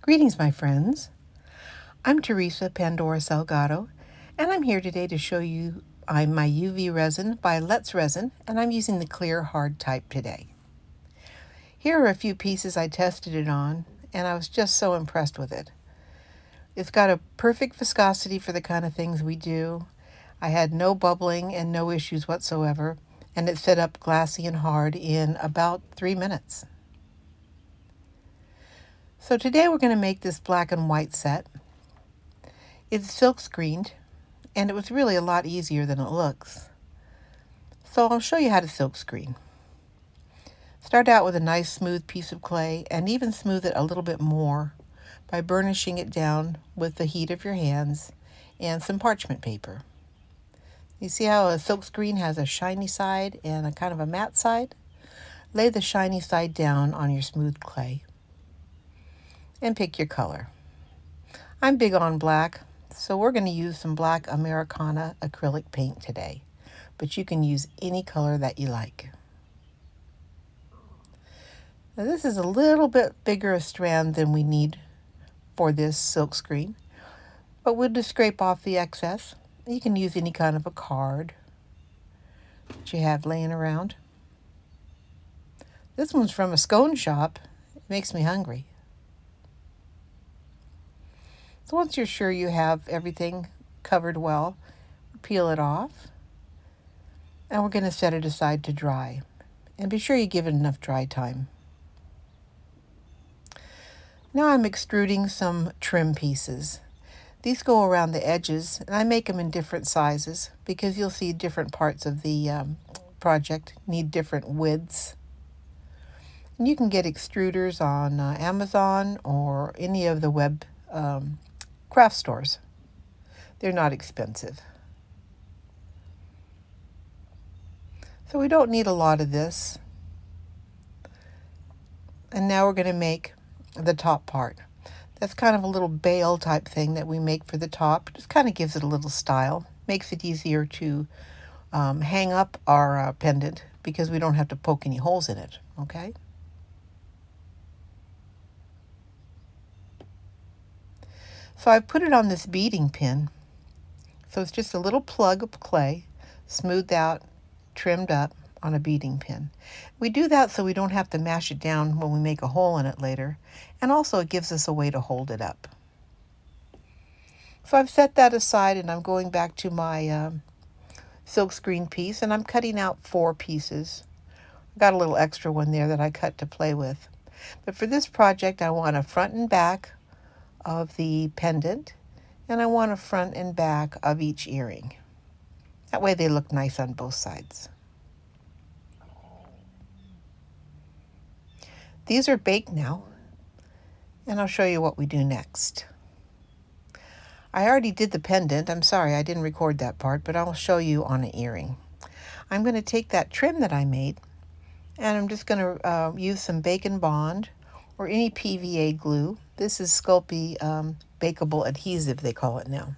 Greetings, my friends. I'm Teresa Pandora Salgado, and I'm here today to show you my UV resin by Let's Resin, and I'm using the clear hard type today. Here are a few pieces I tested it on, and I was just so impressed with it. It's got a perfect viscosity for the kind of things we do. I had no bubbling and no issues whatsoever, and it set up glassy and hard in about 3 minutes. So today we're going to make this black and white set. It's silk screened, and it was really a lot easier than it looks. So I'll show you how to silk screen. Start out with a nice smooth piece of clay, and even smooth it a little bit more by burnishing it down with the heat of your hands and some parchment paper. You see how a silk screen has a shiny side and a kind of a matte side? Lay the shiny side down on your smooth clay and pick your color. I'm big on black, so we're going to use some black Americana acrylic paint today, but you can use any color that you like. Now this is a little bit bigger a strand than we need for this silk screen, but we'll just scrape off the excess. You can use any kind of a card that you have laying around. This one's from a scone shop. It makes me hungry. So once you're sure you have everything covered well, peel it off, and we're going to set it aside to dry. And be sure you give it enough dry time. Now I'm extruding some trim pieces. These go around the edges, and I make them in different sizes because you'll see different parts of the project need different widths. And you can get extruders on Amazon or any of the web craft stores. They're not expensive. So we don't need a lot of this. And now we're going to make the top part. That's kind of a little bail type thing that we make for the top. Just kind of gives it a little style. Makes it easier to hang up our pendant because we don't have to poke any holes in it, okay? So I've put it on this beading pin. So it's just a little plug of clay, smoothed out, trimmed up on a beading pin. We do that so we don't have to mash it down when we make a hole in it later, and also it gives us a way to hold it up. So I've set that aside, and I'm going back to my silk screen piece, and I'm cutting out 4 pieces. I got a little extra one there that I cut to play with. But for this project, I want a front and back of the pendant, and I want a front and back of each earring. That way they look nice on both sides. These are baked now, and I'll show you what we do next. I already did the pendant. I'm sorry, I didn't record that part, but I'll show you on an earring. I'm going to take that trim that I made, and I'm just going to use some Bacon Bond or any PVA glue. This is Sculpey Bakeable Adhesive, they call it now.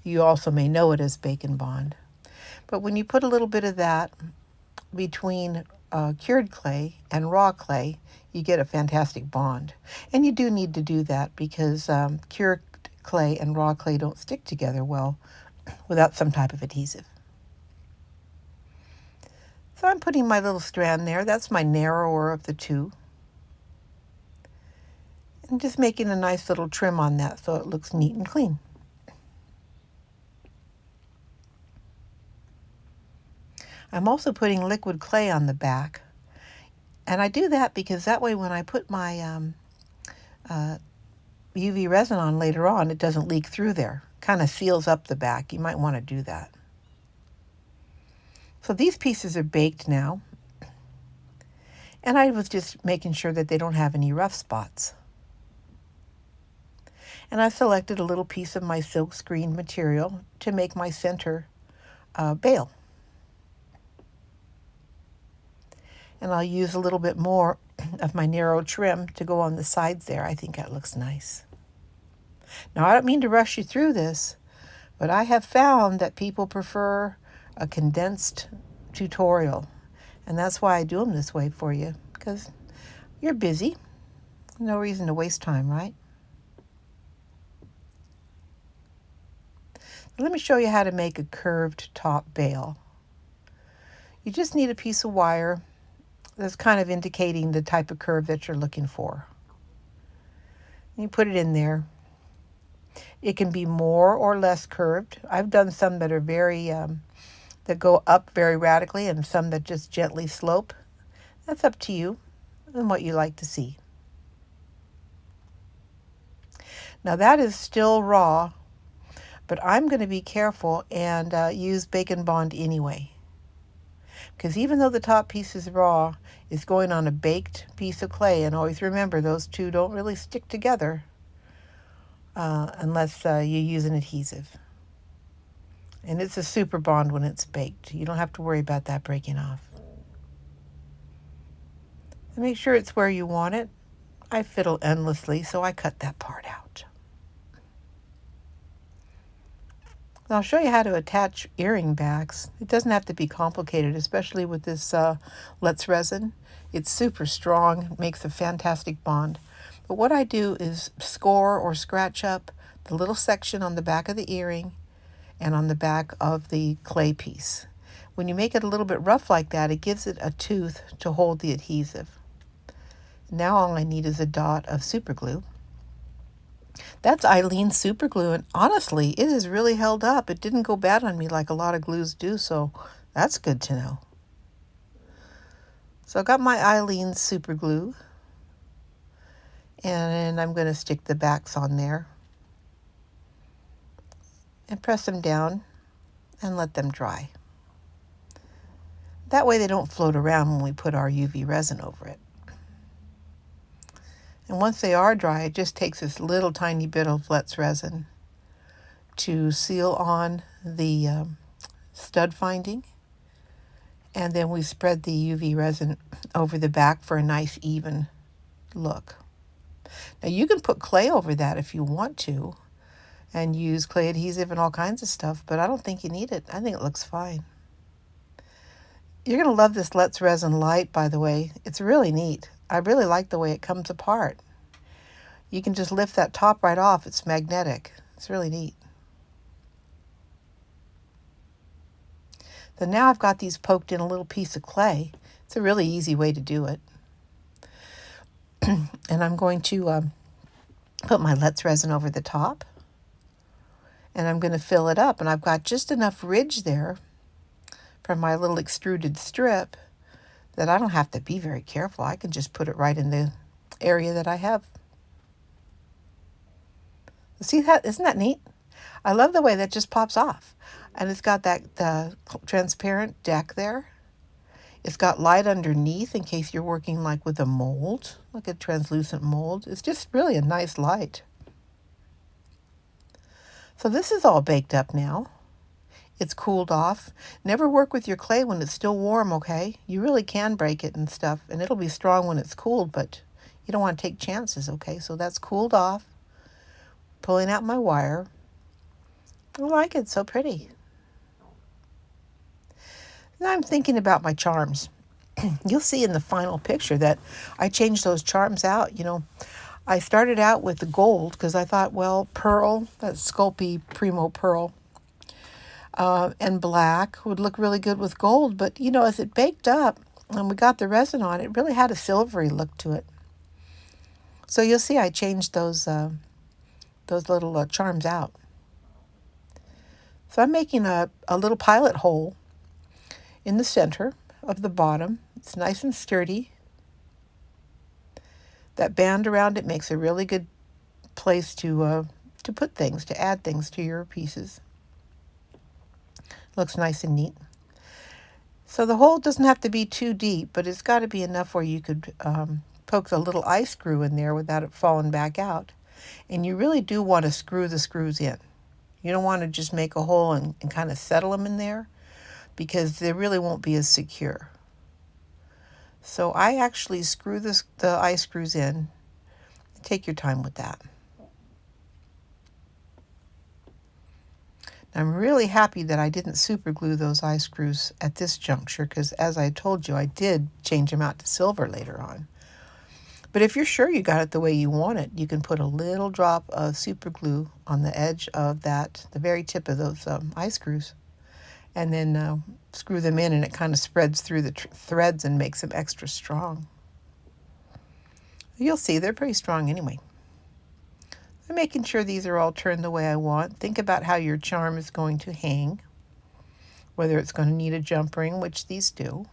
You also may know it as Bacon Bond. But when you put a little bit of that between cured clay and raw clay, you get a fantastic bond. And you do need to do that because cured clay and raw clay don't stick together well without some type of adhesive. So I'm putting my little strand there. That's my narrower of the two. And just making a nice little trim on that so it looks neat and clean. I'm also putting liquid clay on the back. And I do that because that way when I put my UV resin on later on, it doesn't leak through there. Kind of seals up the back. You might want to do that. So these pieces are baked now. And I was just making sure that they don't have any rough spots. And I've selected a little piece of my silk screen material to make my center bail. And I'll use a little bit more of my narrow trim to go on the sides there. I think that looks nice. Now, I don't mean to rush you through this, but I have found that people prefer a condensed tutorial. And that's why I do them this way for you, because you're busy. No reason to waste time, right? Let me show you how to make a curved top bail. You just need a piece of wire that's kind of indicating the type of curve that you're looking for. You put it in there. It can be more or less curved. I've done some that are that go up very radically and some that just gently slope. That's up to you and what you like to see. Now that is still raw, but I'm going to be careful and use Bake and Bond anyway. Because even though the top piece is raw, it's going on a baked piece of clay. And always remember, those two don't really stick together unless you use an adhesive. And it's a super bond when it's baked. You don't have to worry about that breaking off. And make sure it's where you want it. I fiddle endlessly, so I cut that part out. Now I'll show you how to attach earring backs. It doesn't have to be complicated, especially with this Let's Resin. It's super strong, makes a fantastic bond. But what I do is score or scratch up the little section on the back of the earring and on the back of the clay piece. When you make it a little bit rough like that, it gives it a tooth to hold the adhesive. Now all I need is a dot of super glue. That's Eileen super glue, and honestly, it has really held up. It didn't go bad on me like a lot of glues do, so that's good to know. So I got my Eileen super glue, and I'm going to stick the backs on there and press them down and let them dry. That way they don't float around when we put our UV resin over it. And once they are dry, it just takes this little tiny bit of Let's Resin to seal on the stud finding. And then we spread the UV resin over the back for a nice even look. Now you can put clay over that if you want to and use clay adhesive and all kinds of stuff, but I don't think you need it. I think it looks fine. You're going to love this Let's Resin light, by the way. It's really neat. I really like the way it comes apart. You can just lift that top right off. It's magnetic. It's really neat. So now I've got these poked in a little piece of clay. It's a really easy way to do it. And I'm going to put my Let's Resin over the top. And I'm going to fill it up. And I've got just enough ridge there from my little extruded strip that I don't have to be very careful. I can just put it right in the area that I have. See that? Isn't that neat? I love the way that just pops off. And it's got that transparent deck there. It's got light underneath in case you're working like with a mold, like a translucent mold. It's just really a nice light. So this is all baked up now. It's cooled off. Never work with your clay when it's still warm, okay? You really can break it and stuff, and it'll be strong when it's cooled, but you don't want to take chances, okay? So that's cooled off. Pulling out my wire. I like it, so pretty. Now I'm thinking about my charms. You'll see in the final picture that I changed those charms out. You know, I started out with the gold because I thought, well, pearl, that's Sculpey Premo Pearl, and black would look really good with gold. But, you know, as it baked up and we got the resin on, it really had a silvery look to it. So you'll see I changed those little charms out. So I'm making a little pilot hole in the center of the bottom. It's nice and sturdy. That band around it makes a really good place to put things, to add things to your pieces. Looks nice and neat. So the hole doesn't have to be too deep, but it's got to be enough where you could poke the little eye screw in there without it falling back out. And you really do want to screw the screws in. You don't want to just make a hole and kind of settle them in there, because they really won't be as secure. So I actually screw the eye screws in. Take your time with that. I'm really happy that I didn't super glue those eye screws at this juncture, because as I told you, I did change them out to silver later on. But if you're sure you got it the way you want it, you can put a little drop of super glue on the edge of that, the very tip of those eye screws, and then screw them in, and it kind of spreads through the threads and makes them extra strong. You'll see they're pretty strong anyway. I'm making sure these are all turned the way I want. Think about how your charm is going to hang, whether it's going to need a jump ring, which these do.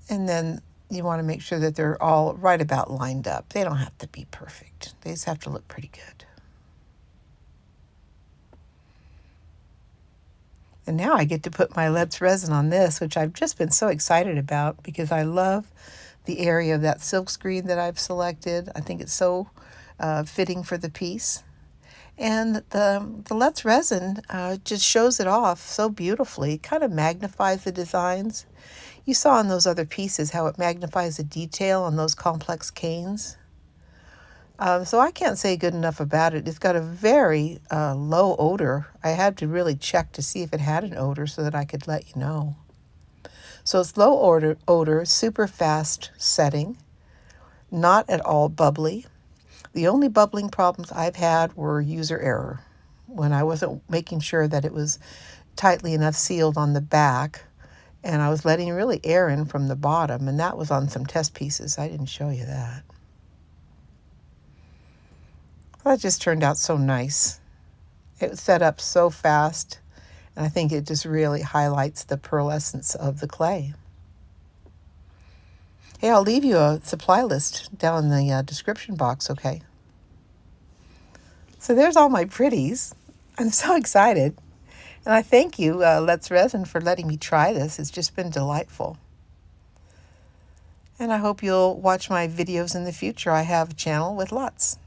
And then you want to make sure that they're all right about lined up. They don't have to be perfect. They just have to look pretty good. And now I get to put my Let's Resin on this, which I've just been so excited about because I love the area of that silk screen that I've selected. I think it's so fitting for the piece. And the Let's Resin just shows it off so beautifully. It kind of magnifies the designs. You saw in those other pieces how it magnifies the detail on those complex canes. So I can't say good enough about it. It's got a very low odor. I had to really check to see if it had an odor so that I could let you know. So it's low odor, super fast setting, not at all bubbly. The only bubbling problems I've had were user error, when I wasn't making sure that it was tightly enough sealed on the back, and I was letting really air in from the bottom, and that was on some test pieces. I didn't show you that. That just turned out so nice. It was set up so fast, and I think it just really highlights the pearlescence of the clay. Hey, I'll leave you a supply list down in the description box, okay? So there's all my pretties. I'm so excited. And I thank you, Let's Resin, for letting me try this. It's just been delightful. And I hope you'll watch my videos in the future. I have a channel with lots.